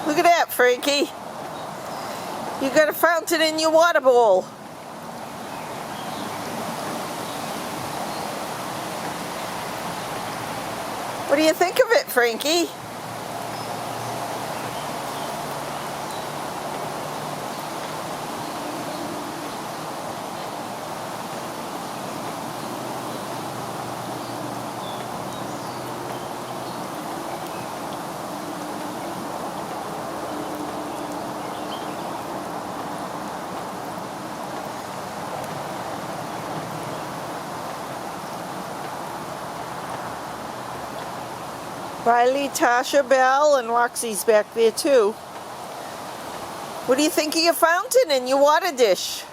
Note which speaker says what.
Speaker 1: Look at that, Frankie. You got a fountain in your water bowl. What do you think of it, Frankie? Riley, Tasha, Belle, and Roxy's back there too. What do you think of your fountain and your water dish?